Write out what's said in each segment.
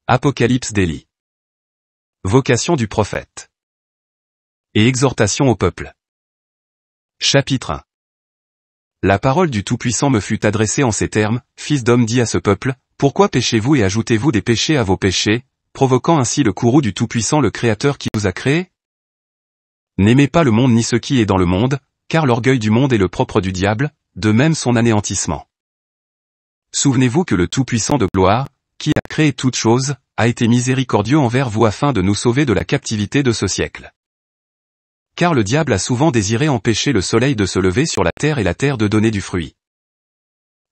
Apocalypse d'Élie. Vocation du prophète. Et exhortation au peuple. Chapitre 1. La parole du Tout-Puissant me fut adressée en ces termes, Fils d'homme, dit à ce peuple, pourquoi péchez-vous et ajoutez-vous des péchés à vos péchés, provoquant ainsi le courroux du Tout-Puissant le Créateur qui vous a créé? N'aimez pas le monde ni ce qui est dans le monde, car l'orgueil du monde est le propre du diable, de même son anéantissement. Souvenez-vous que le Tout-Puissant de gloire, qui a créé toutes choses, a été miséricordieux envers vous afin de nous sauver de la captivité de ce siècle. Car le diable a souvent désiré empêcher le soleil de se lever sur la terre et la terre de donner du fruit.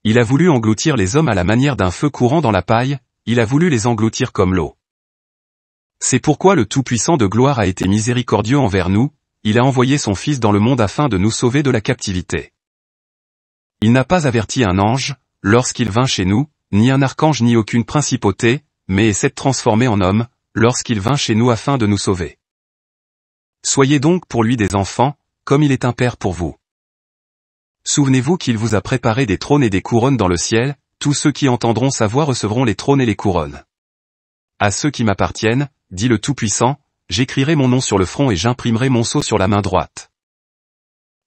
Il a voulu engloutir les hommes à la manière d'un feu courant dans la paille, il a voulu les engloutir comme l'eau. C'est pourquoi le Tout-Puissant de gloire a été miséricordieux envers nous, il a envoyé son Fils dans le monde afin de nous sauver de la captivité. Il n'a pas averti un ange, lorsqu'il vint chez nous, ni un archange ni aucune principauté, mais s'est transformé en homme, lorsqu'il vint chez nous afin de nous sauver. Soyez donc pour lui des enfants, comme il est un père pour vous. Souvenez-vous qu'il vous a préparé des trônes et des couronnes dans le ciel, tous ceux qui entendront sa voix recevront les trônes et les couronnes. À ceux qui m'appartiennent, dit le Tout-Puissant, j'écrirai mon nom sur le front et j'imprimerai mon sceau sur la main droite.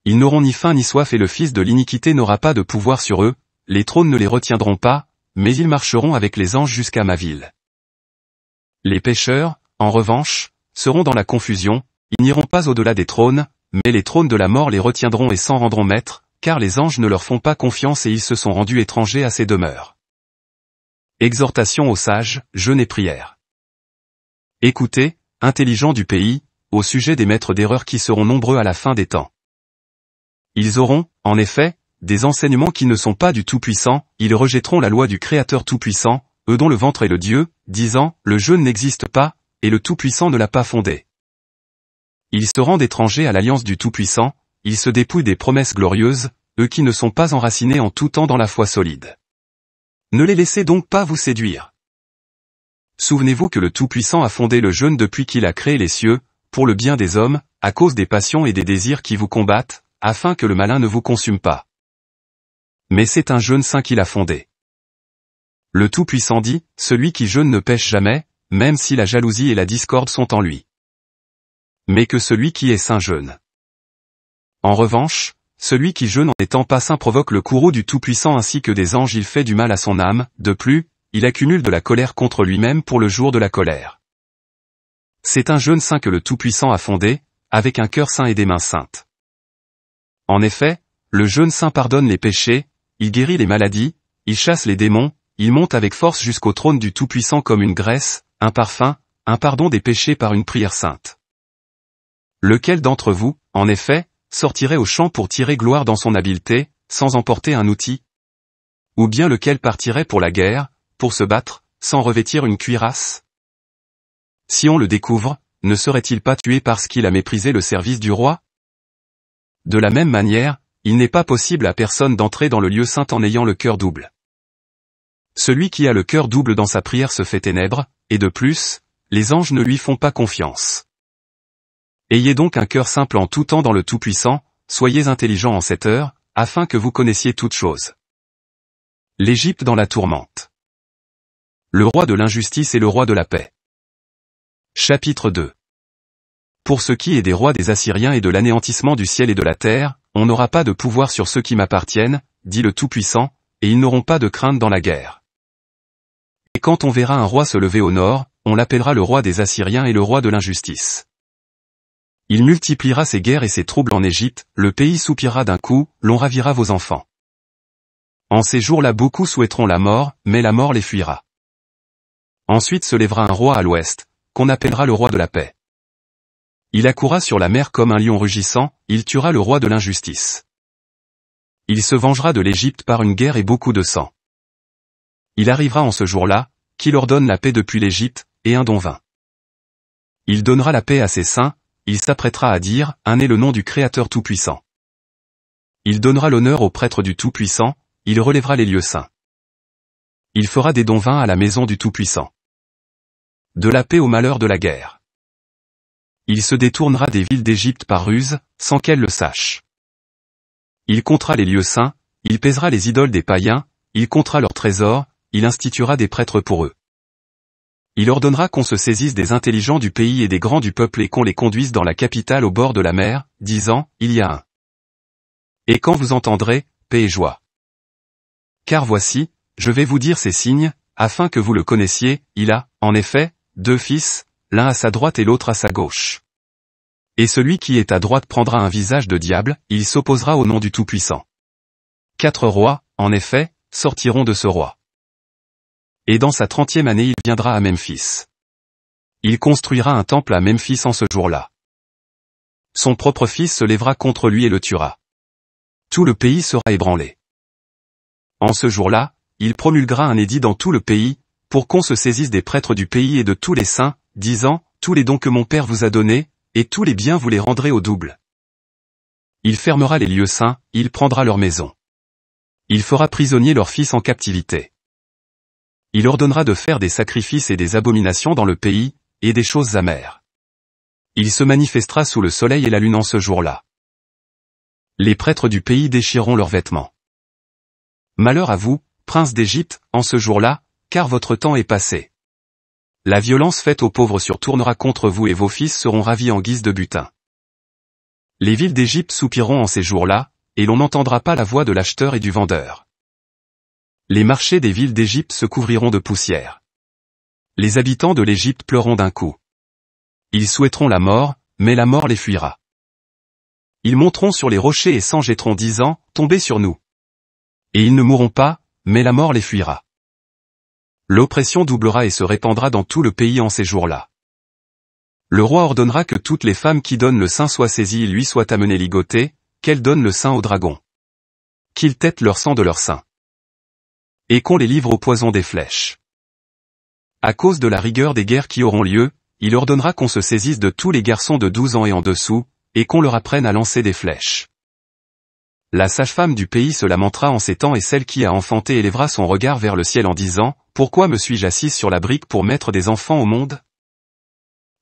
Ils n'auront ni faim ni soif et le fils de l'iniquité n'aura pas de pouvoir sur eux, les trônes ne les retiendront pas, mais ils marcheront avec les anges jusqu'à ma ville. Les pécheurs, en revanche, seront dans la confusion, ils n'iront pas au-delà des trônes, mais les trônes de la mort les retiendront et s'en rendront maîtres, car les anges ne leur font pas confiance et ils se sont rendus étrangers à ces demeures. Exhortation aux sages, jeûne et prière. Écoutez, intelligents du pays, au sujet des maîtres d'erreur qui seront nombreux à la fin des temps. Ils auront, en effet, des enseignements qui ne sont pas du Tout-Puissant, ils rejetteront la loi du Créateur Tout-Puissant, eux dont le ventre est le Dieu, disant, le jeûne n'existe pas, et le Tout-Puissant ne l'a pas fondé. Ils se rendent étrangers à l'alliance du Tout-Puissant, ils se dépouillent des promesses glorieuses, eux qui ne sont pas enracinés en tout temps dans la foi solide. Ne les laissez donc pas vous séduire. Souvenez-vous que le Tout-Puissant a fondé le jeûne depuis qu'il a créé les cieux, pour le bien des hommes, à cause des passions et des désirs qui vous combattent, afin que le malin ne vous consume pas. Mais c'est un jeûne saint qu'il a fondé. Le Tout-Puissant dit, celui qui jeûne ne pêche jamais, même si la jalousie et la discorde sont en lui. Mais que celui qui est saint jeûne. En revanche, celui qui jeûne en n'étant pas saint provoque le courroux du Tout-Puissant ainsi que des anges, il fait du mal à son âme, de plus, il accumule de la colère contre lui-même pour le jour de la colère. C'est un jeûne saint que le Tout-Puissant a fondé, avec un cœur saint et des mains saintes. En effet, le jeûne saint pardonne les péchés, il guérit les maladies, il chasse les démons, il monte avec force jusqu'au trône du Tout-Puissant comme une graisse, un parfum, un pardon des péchés par une prière sainte. Lequel d'entre vous, en effet, sortirait au champ pour tirer gloire dans son habileté, sans emporter un outil? Ou bien lequel partirait pour la guerre, pour se battre, sans revêtir une cuirasse? Si on le découvre, ne serait-il pas tué parce qu'il a méprisé le service du roi? De la même manière, il n'est pas possible à personne d'entrer dans le lieu saint en ayant le cœur double. Celui qui a le cœur double dans sa prière se fait ténèbres, et de plus, les anges ne lui font pas confiance. Ayez donc un cœur simple en tout temps dans le Tout-Puissant, soyez intelligents en cette heure, afin que vous connaissiez toutes choses. L'Égypte dans la tourmente. Le roi de l'injustice et le roi de la paix. Chapitre 2. Pour ce qui est des rois des Assyriens et de l'anéantissement du ciel et de la terre, on n'aura pas de pouvoir sur ceux qui m'appartiennent, dit le Tout-Puissant, et ils n'auront pas de crainte dans la guerre. Et quand on verra un roi se lever au nord, on l'appellera le roi des Assyriens et le roi de l'injustice. Il multipliera ses guerres et ses troubles en Égypte, le pays soupirera d'un coup, l'on ravira vos enfants. En ces jours-là beaucoup souhaiteront la mort, mais la mort les fuira. Ensuite se lèvera un roi à l'ouest, qu'on appellera le roi de la paix. Il accourra sur la mer comme un lion rugissant, il tuera le roi de l'injustice. Il se vengera de l'Égypte par une guerre et beaucoup de sang. Il arrivera en ce jour-là, qu'il ordonne la paix depuis l'Égypte, et un don vint. Il donnera la paix à ses saints, il s'apprêtera à dire, un est le nom du Créateur Tout-Puissant. Il donnera l'honneur aux prêtres du Tout-Puissant, il relèvera les lieux saints. Il fera des dons vains à la maison du Tout-Puissant. De la paix au malheur de la guerre. Il se détournera des villes d'Égypte par ruse, sans qu'elles le sachent. Il comptera les lieux saints, il pèsera les idoles des païens, il comptera leurs trésors, il instituera des prêtres pour eux. Il ordonnera qu'on se saisisse des intelligents du pays et des grands du peuple et qu'on les conduise dans la capitale au bord de la mer, disant, il y a un. Et quand vous entendrez, paix et joie. Car voici, je vais vous dire ces signes, afin que vous le connaissiez, il a, en effet, 2 fils, l'un à sa droite et l'autre à sa gauche. Et celui qui est à droite prendra un visage de diable, il s'opposera au nom du Tout-Puissant. 4 rois, en effet, sortiront de ce roi. Et dans sa 30e année il viendra à Memphis. Il construira un temple à Memphis en ce jour-là. Son propre fils se lèvera contre lui et le tuera. Tout le pays sera ébranlé. En ce jour-là, il promulguera un édit dans tout le pays, pour qu'on se saisisse des prêtres du pays et de tous les saints, disant, tous les dons que mon Père vous a donnés, et tous les biens vous les rendrez au double. Il fermera les lieux saints, il prendra leurs maisons. Il fera prisonnier leurs fils en captivité. Il ordonnera de faire des sacrifices et des abominations dans le pays, et des choses amères. Il se manifestera sous le soleil et la lune en ce jour-là. Les prêtres du pays déchireront leurs vêtements. Malheur à vous, princes d'Égypte, en ce jour-là, car votre temps est passé. La violence faite aux pauvres se tournera contre vous et vos fils seront ravis en guise de butin. Les villes d'Égypte soupireront en ces jours-là, et l'on n'entendra pas la voix de l'acheteur et du vendeur. Les marchés des villes d'Égypte se couvriront de poussière. Les habitants de l'Égypte pleureront d'un coup. Ils souhaiteront la mort, mais la mort les fuira. Ils monteront sur les rochers et s'en jetteront disant, tombez sur nous. Et ils ne mourront pas, mais la mort les fuira. L'oppression doublera et se répandra dans tout le pays en ces jours-là. Le roi ordonnera que toutes les femmes qui donnent le sein soient saisies et lui soient amenées ligotées, qu'elles donnent le sein au dragon. Qu'ils têtent leur sang de leur sein. Et qu'on les livre au poison des flèches. À cause de la rigueur des guerres qui auront lieu, il ordonnera qu'on se saisisse de tous les garçons de 12 ans et en dessous, et qu'on leur apprenne à lancer des flèches. La sage-femme du pays se lamentera en ces temps et celle qui a enfanté élèvera son regard vers le ciel en disant, « Pourquoi me suis-je assise sur la brique pour mettre des enfants au monde ?»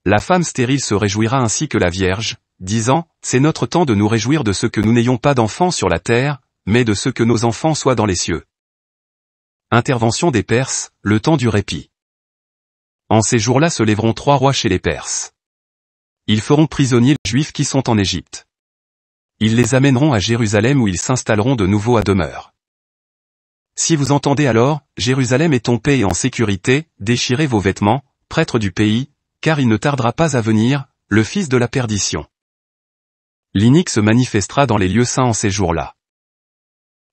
La femme stérile se réjouira ainsi que la Vierge, disant, « C'est notre temps de nous réjouir de ce que nous n'ayons pas d'enfants sur la terre, mais de ce que nos enfants soient dans les cieux. » Intervention des Perses, le temps du répit. En ces jours-là se lèveront 3 rois chez les Perses. Ils feront prisonniers les Juifs qui sont en Égypte. Ils les amèneront à Jérusalem où ils s'installeront de nouveau à demeure. Si vous entendez alors, Jérusalem est en paix et en sécurité, déchirez vos vêtements, prêtres du pays, car il ne tardera pas à venir, le fils de la perdition. L'inique se manifestera dans les lieux saints en ces jours-là.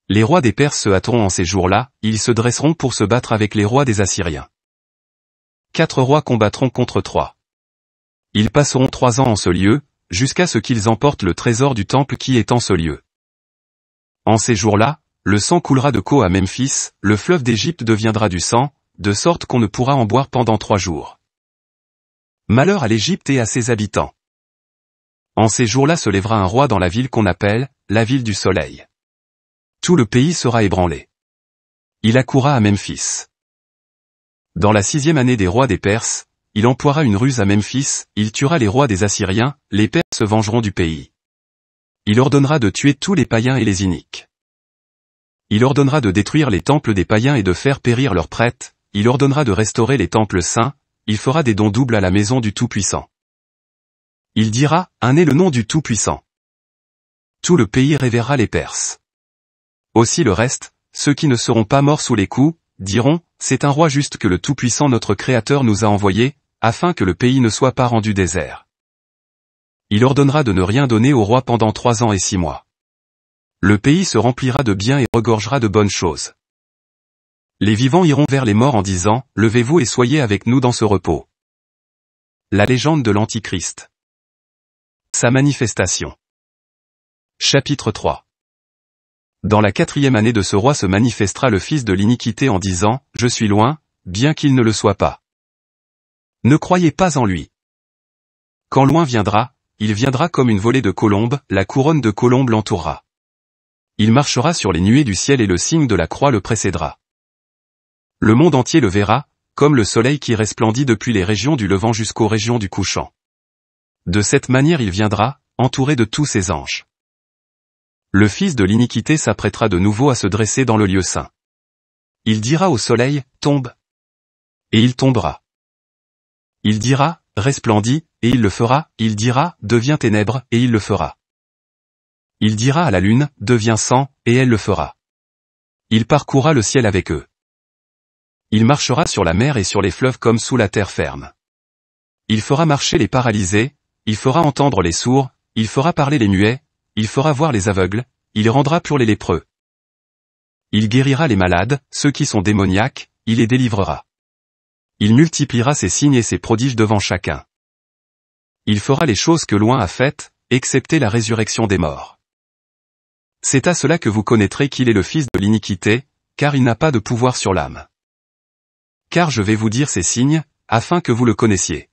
Les rois des Perses se hâteront en ces jours-là, ils se dresseront pour se battre avec les rois des Assyriens. 4 rois combattront contre 3. Ils passeront 3 ans en ce lieu, jusqu'à ce qu'ils emportent le trésor du temple qui est en ce lieu. En ces jours-là, le sang coulera de Ko à Memphis, le fleuve d'Égypte deviendra du sang, de sorte qu'on ne pourra en boire pendant 3 jours. Malheur à l'Égypte et à ses habitants. En ces jours-là se lèvera un roi dans la ville qu'on appelle, la ville du soleil. Tout le pays sera ébranlé. Il accourra à Memphis. Dans la 6e année des rois des Perses, il emploiera une ruse à Memphis, il tuera les rois des Assyriens, les Perses se vengeront du pays. Il ordonnera de tuer tous les païens et les iniques. Il ordonnera de détruire les temples des païens et de faire périr leurs prêtres, il ordonnera de restaurer les temples saints, il fera des dons doubles à la maison du Tout-Puissant. Il dira, un est le nom du Tout-Puissant. Tout le pays révérera les Perses. Aussi le reste, ceux qui ne seront pas morts sous les coups, diront, c'est un roi juste que le Tout-Puissant notre Créateur nous a envoyé, afin que le pays ne soit pas rendu désert. Il ordonnera de ne rien donner au roi pendant 3 ans et 6 mois. Le pays se remplira de biens et regorgera de bonnes choses. Les vivants iront vers les morts en disant, levez-vous et soyez avec nous dans ce repos. La légende de l'Antichrist. Sa manifestation. Chapitre 3. Dans la 4e année de ce roi se manifestera le fils de l'iniquité en disant, je suis loin, bien qu'il ne le soit pas. Ne croyez pas en lui. Quand loin viendra, il viendra comme une volée de colombes, la couronne de colombes l'entourera. Il marchera sur les nuées du ciel et le signe de la croix le précédera. Le monde entier le verra, comme le soleil qui resplendit depuis les régions du levant jusqu'aux régions du couchant. De cette manière il viendra, entouré de tous ses anges. Le fils de l'iniquité s'apprêtera de nouveau à se dresser dans le lieu saint. Il dira au soleil, tombe. Et il tombera. Il dira, resplendis, et il le fera, il dira, deviens ténèbres, et il le fera. Il dira à la lune, deviens sang, et elle le fera. Il parcourra le ciel avec eux. Il marchera sur la mer et sur les fleuves comme sous la terre ferme. Il fera marcher les paralysés, il fera entendre les sourds, il fera parler les muets, il fera voir les aveugles, il rendra purs les lépreux. Il guérira les malades, ceux qui sont démoniaques, il les délivrera. Il multipliera ses signes et ses prodiges devant chacun. Il fera les choses que loin a faites, excepté la résurrection des morts. C'est à cela que vous connaîtrez qu'il est le fils de l'iniquité, car il n'a pas de pouvoir sur l'âme. Car je vais vous dire ces signes, afin que vous le connaissiez.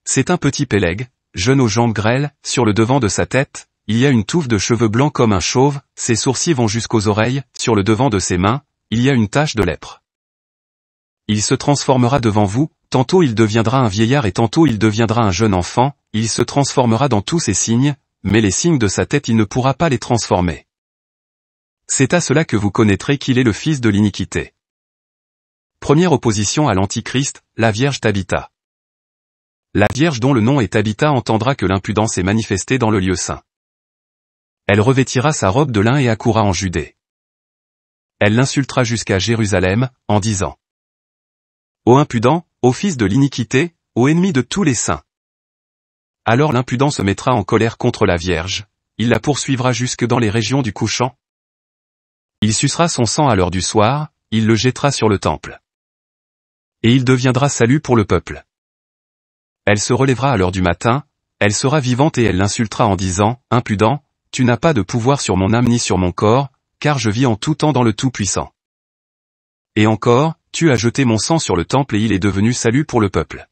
C'est un petit pélègue, jeune aux jambes grêles, sur le devant de sa tête, il y a une touffe de cheveux blancs comme un chauve, ses sourcils vont jusqu'aux oreilles, sur le devant de ses mains, il y a une tache de lèpre. Il se transformera devant vous, tantôt il deviendra un vieillard et tantôt il deviendra un jeune enfant, il se transformera dans tous ses signes, mais les signes de sa tête il ne pourra pas les transformer. C'est à cela que vous connaîtrez qu'il est le fils de l'iniquité. Première opposition à l'Antichrist, la Vierge Tabitha. La Vierge dont le nom est Tabitha entendra que l'impudence est manifestée dans le lieu saint. Elle revêtira sa robe de lin et accourra en Judée. Elle l'insultera jusqu'à Jérusalem, en disant: Ô impudent, ô fils de l'iniquité, ô ennemi de tous les saints. Alors l'impudent se mettra en colère contre la Vierge, il la poursuivra jusque dans les régions du couchant. Il sucera son sang à l'heure du soir, il le jettera sur le temple. Et il deviendra salut pour le peuple. Elle se relèvera à l'heure du matin, elle sera vivante et elle l'insultera en disant: Impudent, tu n'as pas de pouvoir sur mon âme ni sur mon corps, car je vis en tout temps dans le Tout-Puissant. Et encore, tu as jeté mon sang sur le temple et il est devenu salut pour le peuple.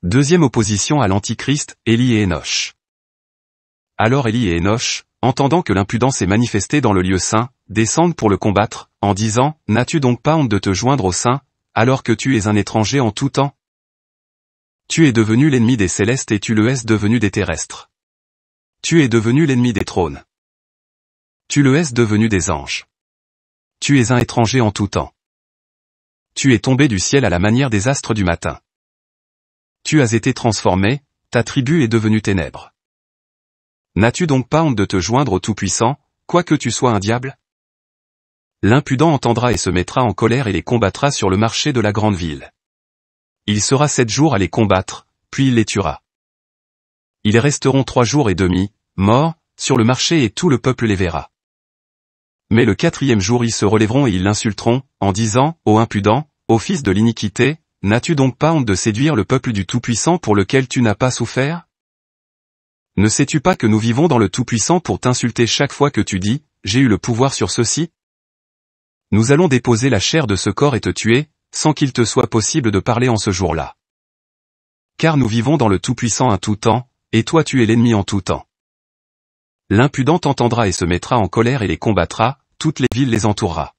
Deuxième opposition à l'Antichrist, Élie et Énoch. Alors Élie et Énoch, entendant que l'impudence est manifestée dans le lieu saint, descendent pour le combattre, en disant: N'as-tu donc pas honte de te joindre aux saints, alors que tu es un étranger en tout temps? Tu es devenu l'ennemi des célestes et tu le es devenu des terrestres. Tu es devenu l'ennemi des trônes. Tu le es devenu des anges. Tu es un étranger en tout temps. Tu es tombé du ciel à la manière des astres du matin. Tu as été transformé, ta tribu est devenue ténèbres. N'as-tu donc pas honte de te joindre au Tout-Puissant, quoique tu sois un diable? L'impudent entendra et se mettra en colère et les combattra sur le marché de la grande ville. Il sera 7 jours à les combattre, puis il les tuera. Ils resteront 3 jours et demi, morts, sur le marché et tout le peuple les verra. Mais le 4e jour ils se relèveront et ils l'insulteront, en disant: Ô impudent, ô fils de l'iniquité, n'as-tu donc pas honte de séduire le peuple du Tout-Puissant pour lequel tu n'as pas souffert? Ne sais-tu pas que nous vivons dans le Tout-Puissant pour t'insulter chaque fois que tu dis: J'ai eu le pouvoir sur ceci? Nous allons déposer la chair de ce corps et te tuer, sans qu'il te soit possible de parler en ce jour-là. Car nous vivons dans le Tout-Puissant un tout temps, et toi tu es l'ennemi en tout temps. L'impudent entendra et se mettra en colère et les combattra, toutes les villes les entourera.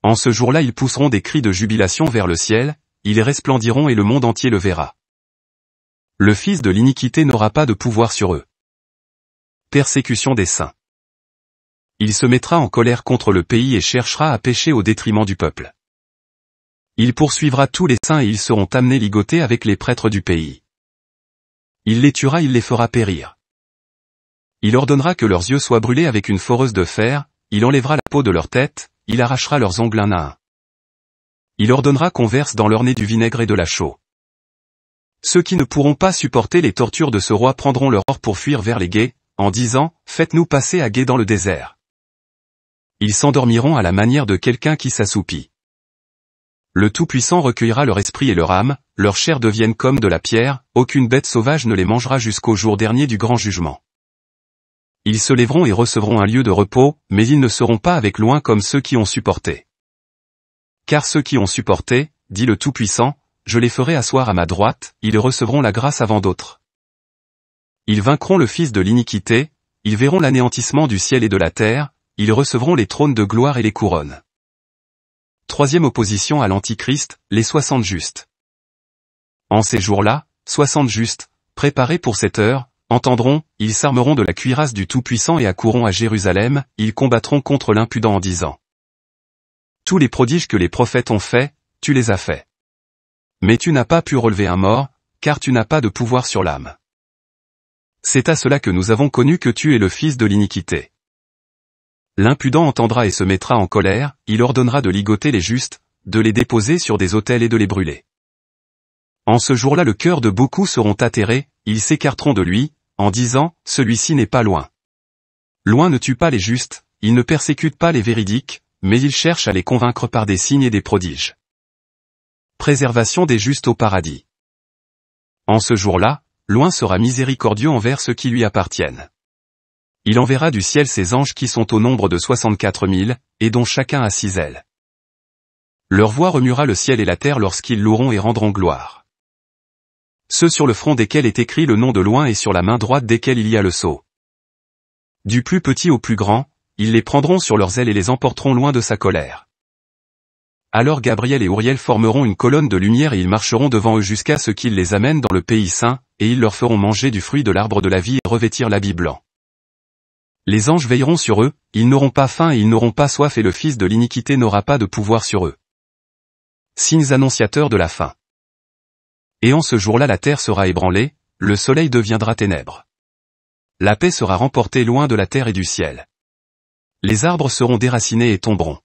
En ce jour-là ils pousseront des cris de jubilation vers le ciel, ils resplendiront et le monde entier le verra. Le fils de l'iniquité n'aura pas de pouvoir sur eux. Persécution des saints. Il se mettra en colère contre le pays et cherchera à pécher au détriment du peuple. Il poursuivra tous les saints et ils seront amenés ligotés avec les prêtres du pays. Il les tuera, il les fera périr. Il ordonnera que leurs yeux soient brûlés avec une foreuse de fer, il enlèvera la peau de leur tête, il arrachera leurs ongles un à un. Il ordonnera qu'on verse dans leur nez du vinaigre et de la chaux. Ceux qui ne pourront pas supporter les tortures de ce roi prendront leur or pour fuir vers les gués, en disant: Faites-nous passer à gué dans le désert. Ils s'endormiront à la manière de quelqu'un qui s'assoupit. Le Tout-Puissant recueillera leur esprit et leur âme, leurs chairs deviennent comme de la pierre, aucune bête sauvage ne les mangera jusqu'au jour dernier du grand jugement. Ils se lèveront et recevront un lieu de repos, mais ils ne seront pas avec loin comme ceux qui ont supporté. Car ceux qui ont supporté, dit le Tout-Puissant, je les ferai asseoir à ma droite, ils recevront la grâce avant d'autres. Ils vaincront le fils de l'iniquité, ils verront l'anéantissement du ciel et de la terre, ils recevront les trônes de gloire et les couronnes. Troisième opposition à l'Antichrist, les 60 justes. En ces jours-là, 60 justes, préparés pour cette heure, entendront, ils s'armeront de la cuirasse du Tout-Puissant et accourront à Jérusalem, ils combattront contre l'impudent en disant: Tous les prodiges que les prophètes ont faits, tu les as faits. Mais tu n'as pas pu relever un mort, car tu n'as pas de pouvoir sur l'âme. C'est à cela que nous avons connu que tu es le fils de l'iniquité. L'impudent entendra et se mettra en colère, il ordonnera de ligoter les justes, de les déposer sur des autels et de les brûler. En ce jour-là le cœur de beaucoup seront atterrés, ils s'écarteront de lui, en disant, celui-ci n'est pas loin. Loin ne tue pas les justes, il ne persécute pas les véridiques, mais il cherche à les convaincre par des signes et des prodiges. Préservation des justes au paradis. En ce jour-là, loin sera miséricordieux envers ceux qui lui appartiennent. Il enverra du ciel ses anges qui sont au nombre de 64 000, et dont chacun a 6 ailes. Leur voix remuera le ciel et la terre lorsqu'ils loueront et rendront gloire. Ceux sur le front desquels est écrit le nom de loin et sur la main droite desquels il y a le sceau. Du plus petit au plus grand, ils les prendront sur leurs ailes et les emporteront loin de sa colère. Alors Gabriel et Uriel formeront une colonne de lumière et ils marcheront devant eux jusqu'à ce qu'ils les amènent dans le pays saint, et ils leur feront manger du fruit de l'arbre de la vie et revêtir l'habit blanc. Les anges veilleront sur eux, ils n'auront pas faim et ils n'auront pas soif et le fils de l'iniquité n'aura pas de pouvoir sur eux. Signes annonciateurs de la fin. Et en ce jour-là la terre sera ébranlée, le soleil deviendra ténèbres. La paix sera remportée loin de la terre et du ciel. Les arbres seront déracinés et tomberont.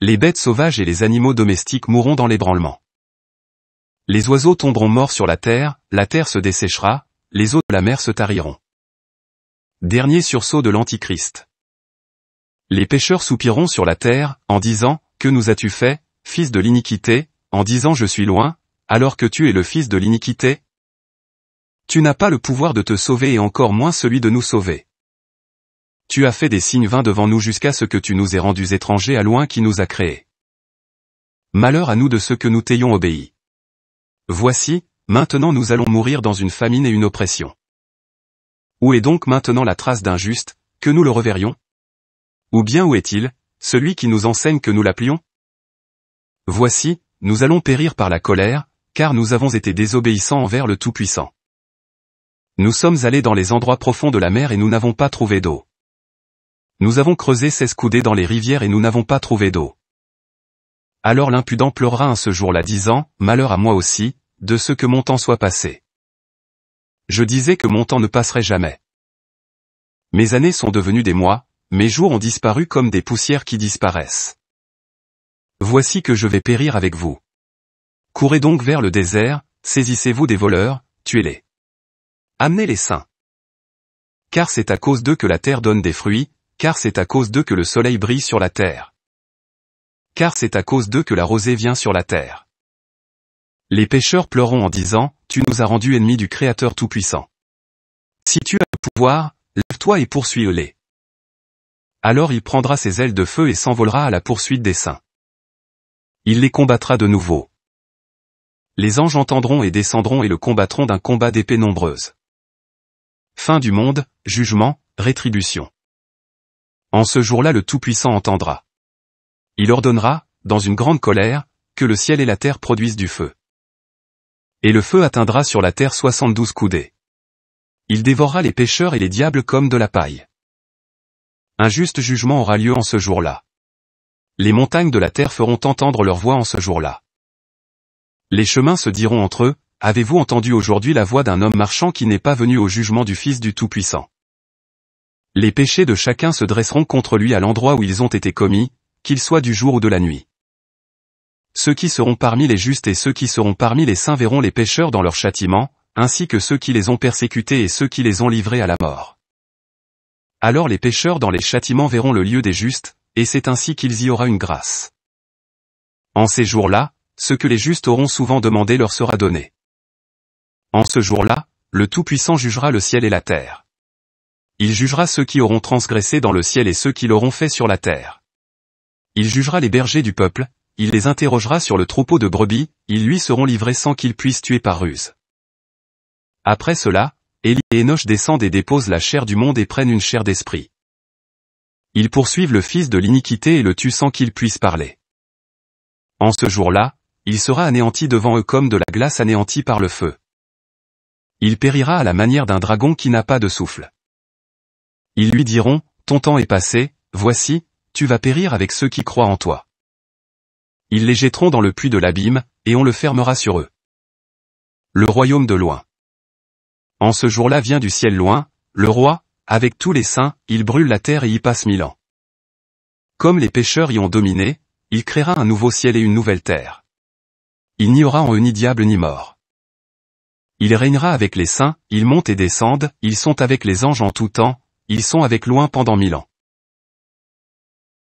Les bêtes sauvages et les animaux domestiques mourront dans l'ébranlement. Les oiseaux tomberont morts sur la terre se desséchera, les eaux de la mer se tariront. Dernier sursaut de l'Antichrist. Les pécheurs soupireront sur la terre, en disant, que nous as-tu fait, fils de l'iniquité, en disant je suis loin, alors que tu es le fils de l'iniquité? Tu n'as pas le pouvoir de te sauver et encore moins celui de nous sauver. Tu as fait des signes vains devant nous jusqu'à ce que tu nous aies rendus étrangers à loin qui nous a créés. Malheur à nous de ceux que nous t'ayons obéi. Voici, maintenant nous allons mourir dans une famine et une oppression. Où est donc maintenant la trace d'un juste, que nous le reverrions? Ou bien où est-il, celui qui nous enseigne que nous l'appelions? Voici, nous allons périr par la colère, car nous avons été désobéissants envers le Tout-Puissant. Nous sommes allés dans les endroits profonds de la mer et nous n'avons pas trouvé d'eau. Nous avons creusé 16 coudées dans les rivières et nous n'avons pas trouvé d'eau. Alors l'impudent pleurera un ce jour-là disant, malheur à moi aussi, de ce que mon temps soit passé. Je disais que mon temps ne passerait jamais. Mes années sont devenues des mois, mes jours ont disparu comme des poussières qui disparaissent. Voici que je vais périr avec vous. Courez donc vers le désert, saisissez-vous des voleurs, tuez-les. Amenez les saints. Car c'est à cause d'eux que la terre donne des fruits, car c'est à cause d'eux que le soleil brille sur la terre. Car c'est à cause d'eux que la rosée vient sur la terre. Les pécheurs pleureront en disant, tu nous as rendus ennemis du Créateur Tout-Puissant. Si tu as le pouvoir, lève-toi et poursuis-les. Alors il prendra ses ailes de feu et s'envolera à la poursuite des saints. Il les combattra de nouveau. Les anges entendront et descendront et le combattront d'un combat d'épées nombreuses. Fin du monde, jugement, rétribution. En ce jour-là le Tout-Puissant entendra. Il ordonnera, dans une grande colère, que le ciel et la terre produisent du feu. Et le feu atteindra sur la terre 72 coudées. Il dévorera les pécheurs et les diables comme de la paille. Un juste jugement aura lieu en ce jour-là. Les montagnes de la terre feront entendre leur voix en ce jour-là. Les chemins se diront entre eux, avez-vous entendu aujourd'hui la voix d'un homme marchant qui n'est pas venu au jugement du Fils du Tout-Puissant? Les péchés de chacun se dresseront contre lui à l'endroit où ils ont été commis, qu'il soit du jour ou de la nuit. Ceux qui seront parmi les justes et ceux qui seront parmi les saints verront les pécheurs dans leur châtiment, ainsi que ceux qui les ont persécutés et ceux qui les ont livrés à la mort. Alors les pécheurs dans les châtiments verront le lieu des justes, et c'est ainsi qu'ils y aura une grâce. En ces jours-là, ce que les justes auront souvent demandé leur sera donné. En ce jour-là, le Tout-Puissant jugera le ciel et la terre. Il jugera ceux qui auront transgressé dans le ciel et ceux qui l'auront fait sur la terre. Il jugera les bergers du peuple, il les interrogera sur le troupeau de brebis, ils lui seront livrés sans qu'ils puissent tuer par ruse. Après cela, Élie et Enoch descendent et déposent la chair du monde et prennent une chair d'esprit. Ils poursuivent le fils de l'iniquité et le tuent sans qu'il puisse parler. En ce jour-là, il sera anéanti devant eux comme de la glace anéantie par le feu. Il périra à la manière d'un dragon qui n'a pas de souffle. Ils lui diront, ton temps est passé, voici, tu vas périr avec ceux qui croient en toi. Ils les jetteront dans le puits de l'abîme, et on le fermera sur eux. Le royaume de loin. En ce jour-là vient du ciel loin, le roi, avec tous les saints, il brûle la terre et y passe 1000 ans. Comme les pécheurs y ont dominé, il créera un nouveau ciel et une nouvelle terre. Il n'y aura en eux ni diable ni mort. Il régnera avec les saints, ils montent et descendent, ils sont avec les anges en tout temps, ils sont avec loin pendant 1000 ans.